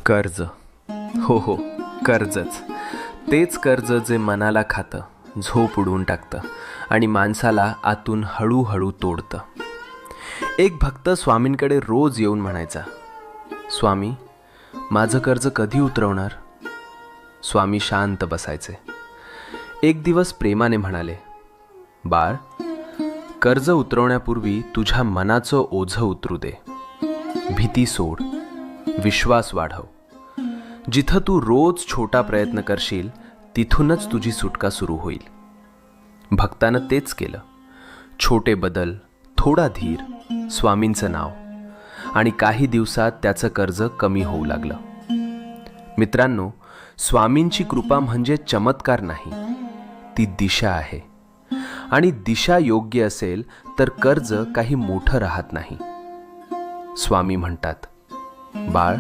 कर्ज. हो, कर्जच. तेच कर्ज जे मनाला खातं, झोप उडवून टाकतं आणि माणसाला आतून हळूहळू तोडतं. एक भक्त स्वामींकडे रोज येऊन म्हणायचा, स्वामी, माझं कर्ज कधी उतरवणार? स्वामी शांत बसायचे. एक दिवस प्रेमाने म्हणाले, बाळ, कर्ज उतरवण्यापूर्वी तुझ्या मनाचं ओझं उतरू दे. भीती सोड, विश्वास वाढव. जिथं तू रोज छोटा प्रयत्न करशील तिथूनच तुझी सुटका सुरू होईल. भक्तानं तेच केलं. छोटे बदल, थोडा धीर, स्वामींचं नाव, आणि काही दिवसात त्याचं कर्ज कमी होऊ लागलं. मित्रांनो, स्वामींची कृपा म्हणजे चमत्कार नाही, ती दिशा आहे. आणि दिशा योग्य असेल तर कर्ज काही मोठं राहत नाही. स्वामी म्हणतात, बाळ,